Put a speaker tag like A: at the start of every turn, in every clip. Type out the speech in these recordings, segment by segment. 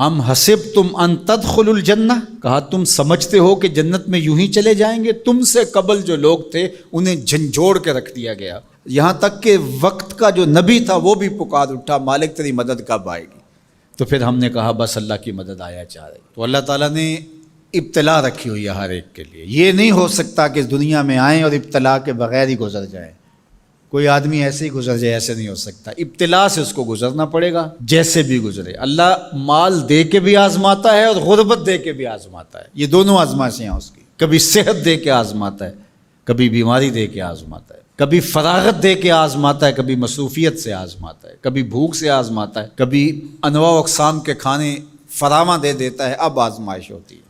A: ام حسبتم ان تدخلوا الجنہ، کہا تم سمجھتے ہو کہ جنت میں یوں ہی چلے جائیں گے؟ تم سے قبل جو لوگ تھے انہیں جھنجھوڑ کے رکھ دیا گیا، یہاں تک کہ وقت کا جو نبی تھا وہ بھی پکار اٹھا مالک تیری مدد کب آئے گی؟ تو پھر ہم نے کہا بس اللہ کی مدد آیا چاہ رہی۔ تو اللہ تعالیٰ نے ابتلا رکھی ہوئی ہے ہر ایک کے لیے، یہ نہیں ہو سکتا کہ اس دنیا میں آئیں اور ابتلا کے بغیر ہی گزر جائیں۔ کوئی آدمی ایسے ہی گزر جائے، ایسے نہیں ہو سکتا، ابتلا سے اس کو گزرنا پڑے گا جیسے بھی گزرے۔ اللہ مال دے کے بھی آزماتا ہے اور غربت دے کے بھی آزماتا ہے، یہ دونوں آزمائشیں ہیں اس کی۔ کبھی صحت دے کے آزماتا ہے، کبھی بیماری دے کے آزماتا ہے، کبھی فراغت دے کے آزماتا ہے، کبھی مصروفیت سے آزماتا ہے، کبھی بھوک سے آزماتا ہے، کبھی انواع و اقسام کے کھانے فراواں دے دیتا ہے، اب آزمائش ہوتی ہے۔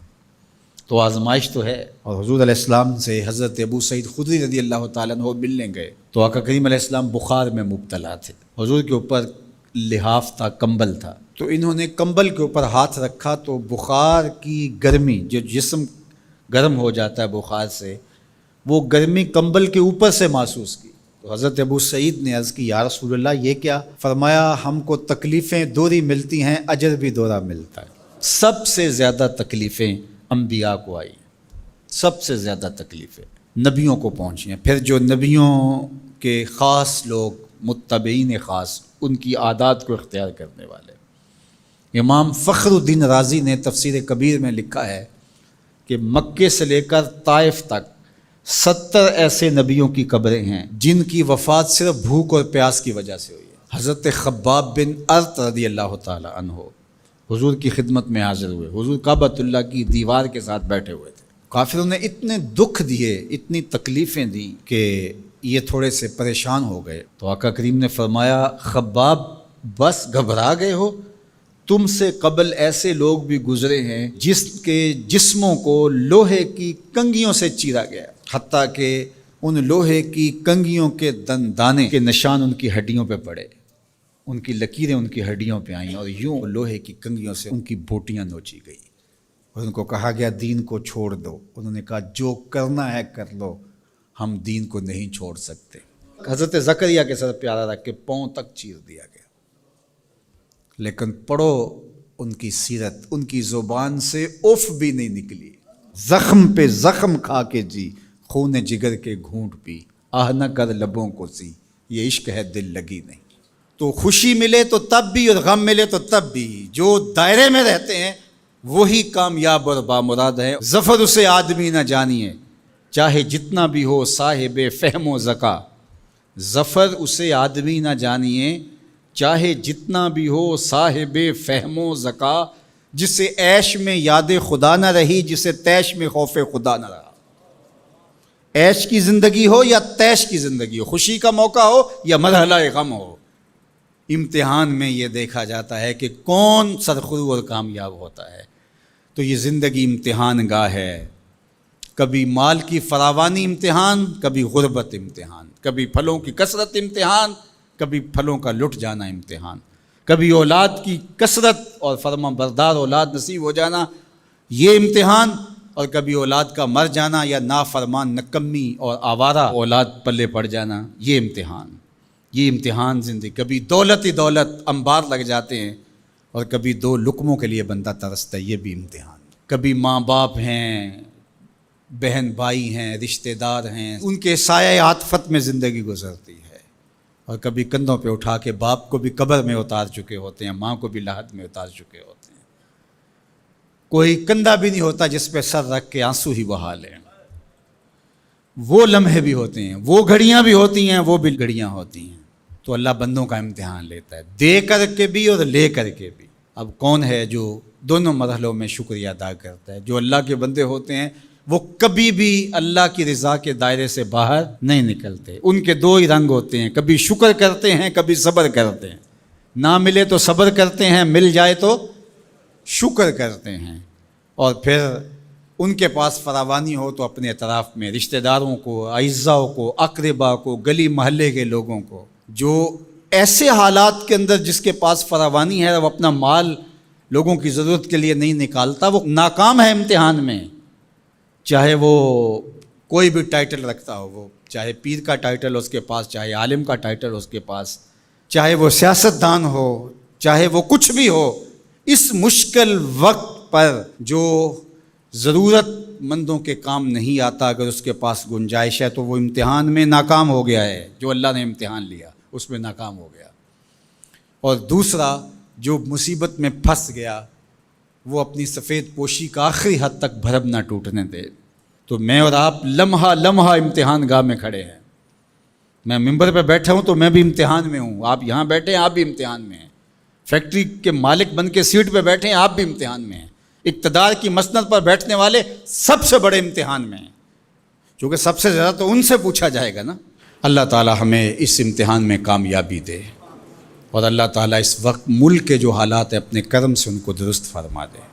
A: تو آزمائش تو ہے۔ اور حضور علیہ السلام سے حضرت ابو سعید خدری رضی اللہ تعالیٰ عنہ ملنے گئے تو آقا کریم علیہ السلام بخار میں مبتلا تھے، حضور کے اوپر لحاف تھا، کمبل تھا، تو انہوں نے کمبل کے اوپر ہاتھ رکھا تو بخار کی گرمی، جو جسم گرم ہو جاتا ہے بخار سے، وہ گرمی کمبل کے اوپر سے محسوس کی۔ تو حضرت ابو سعید نے عرض کی یا رسول اللہ یہ کیا؟ فرمایا ہم کو تکلیفیں دوہری ملتی ہیں، اجر بھی دوہرا ملتا ہے۔ سب سے زیادہ تکلیفیں انبیاء کو آئی، سب سے زیادہ تکلیفیں نبیوں کو پہنچی ہیں، پھر جو نبیوں کے خاص لوگ متبعین خاص، ان کی عادات کو اختیار کرنے والے۔ امام فخر الدین رازی نے تفسیر کبیر میں لکھا ہے کہ مکے سے لے کر طائف تک 70 ایسے نبیوں کی قبریں ہیں جن کی وفات صرف بھوک اور پیاس کی وجہ سے ہوئی ہے۔ حضرت خباب بن ارت رضی اللہ تعالی عنہ حضور کی خدمت میں حاضر ہوئے، حضور کعبۃ اللہ کی دیوار کے ساتھ بیٹھے ہوئے تھے، کافروں نے اتنے دکھ دیے، اتنی تکلیفیں دی کہ یہ تھوڑے سے پریشان ہو گئے۔ تو آقا کریم نے فرمایا خباب بس گھبرا گئے ہو؟ تم سے قبل ایسے لوگ بھی گزرے ہیں جس کے جسموں کو لوہے کی کنگھیوں سے چیرا گیا، حتیٰ کہ ان لوہے کی کنگھیوں کے دانے کے نشان ان کی ہڈیوں پہ پڑے، ان کی لکیریں ان کی ہڈیوں پہ آئیں اور یوں لوہے کی کنگھیوں سے ان کی بوٹیاں نوچی گئی اور ان کو کہا گیا دین کو چھوڑ دو۔ انہوں نے کہا جو کرنا ہے کر لو، ہم دین کو نہیں چھوڑ سکتے۔ حضرت زکریا کے سر پیارا رکھ کے پاؤں تک چیر دیا گیا، لیکن پڑھو ان کی سیرت، ان کی زبان سے اف بھی نہیں نکلی، زخم پہ زخم کھا کے جی، خون جگر کے گھونٹ پی، آہ نہ کر لبوں کو سی، یہ عشق ہے دل لگی نہیں۔ تو خوشی ملے تو تب بھی اور غم ملے تو تب بھی، جو دائرے میں رہتے ہیں وہی کامیاب اور بامراد ہے۔ ظفر اسے آدمی نہ جانیے چاہے جتنا بھی ہو صاحب فہم و ذکا، ظفر اسے آدمی نہ جانیے چاہے جتنا بھی ہو صاحب فہم و ذکا، جسے عیش میں یاد خدا نہ رہی، جسے تیش میں خوف خدا نہ رہا۔ عیش کی زندگی ہو یا تیش کی زندگی ہو، خوشی کا موقع ہو یا مرحلہ غم ہو، امتحان میں یہ دیکھا جاتا ہے کہ کون سرخرو اور کامیاب ہوتا ہے۔ تو یہ زندگی امتحان گاہ ہے، کبھی مال کی فراوانی امتحان، کبھی غربت امتحان، کبھی پھلوں کی کثرت امتحان، کبھی پھلوں کا لٹ جانا امتحان، کبھی اولاد کی کثرت اور فرما بردار اولاد نصیب ہو جانا یہ امتحان، اور کبھی اولاد کا مر جانا یا نافرمان نکمی اور آوارہ اولاد پلے پڑ جانا یہ امتحان۔ یہ امتحان زندگی، کبھی دولت ہی دولت انبار لگ جاتے ہیں اور کبھی دو لقموں کے لیے بندہ ترستا ہے، یہ بھی امتحان۔ کبھی ماں باپ ہیں، بہن بھائی ہیں، رشتہ دار ہیں، ان کے سایہ عاطفت میں زندگی گزرتی ہے، اور کبھی کندھوں پہ اٹھا کے باپ کو بھی قبر میں اتار چکے ہوتے ہیں، ماں کو بھی لحد میں اتار چکے ہوتے ہیں، کوئی کندھا بھی نہیں ہوتا جس پہ سر رکھ کے آنسو ہی بہا لیں۔ وہ لمحے بھی ہوتے ہیں، وہ گھڑیاں بھی ہوتی ہیں، وہ بھی گھڑیاں ہوتی ہیں۔ تو اللہ بندوں کا امتحان لیتا ہے، دے کر کے بھی اور لے کر کے بھی۔ اب کون ہے جو دونوں مرحلوں میں شکریہ ادا کرتا ہے؟ جو اللہ کے بندے ہوتے ہیں وہ کبھی بھی اللہ کی رضا کے دائرے سے باہر نہیں نکلتے۔ ان کے دو ہی رنگ ہوتے ہیں، کبھی شکر کرتے ہیں، کبھی صبر کرتے ہیں۔ نہ ملے تو صبر کرتے ہیں، مل جائے تو شکر کرتے ہیں۔ اور پھر ان کے پاس فراوانی ہو تو اپنے اطراف میں رشتہ داروں کو، اعزاء کو، اقربا کو، گلی محلے کے لوگوں کو، جو ایسے حالات کے اندر جس کے پاس فراوانی ہے وہ اپنا مال لوگوں کی ضرورت کے لیے نہیں نکالتا، وہ ناکام ہے امتحان میں۔ چاہے وہ کوئی بھی ٹائٹل رکھتا ہو، وہ چاہے پیر کا ٹائٹل اس کے پاس، چاہے عالم کا ٹائٹل اس کے پاس، چاہے وہ سیاست دان ہو، چاہے وہ کچھ بھی ہو، اس مشکل وقت پر جو ضرورت مندوں کے کام نہیں آتا، اگر اس کے پاس گنجائش ہے تو وہ امتحان میں ناکام ہو گیا ہے، جو اللہ نے امتحان لیا اس میں ناکام ہو گیا۔ اور دوسرا جو مصیبت میں پھنس گیا وہ اپنی سفید پوشی کا آخری حد تک بھرم نہ ٹوٹنے دے۔ تو میں اور آپ لمحہ لمحہ امتحان گاہ میں کھڑے ہیں۔ میں ممبر پہ بیٹھا ہوں تو میں بھی امتحان میں ہوں، آپ یہاں بیٹھے ہیں آپ بھی امتحان میں ہیں، فیکٹری کے مالک بن کے سیٹ پہ بیٹھے ہیں آپ بھی امتحان میں ہیں، اقتدار کی مسند پر بیٹھنے والے سب سے بڑے امتحان میں ہیں، کیونکہ سب سے زیادہ تو ان سے پوچھا جائے گا نا۔ اللہ تعالی ہمیں اس امتحان میں کامیابی دے، اور اللہ تعالیٰ اس وقت ملک کے جو حالات ہیں اپنے کرم سے ان کو درست فرما دے۔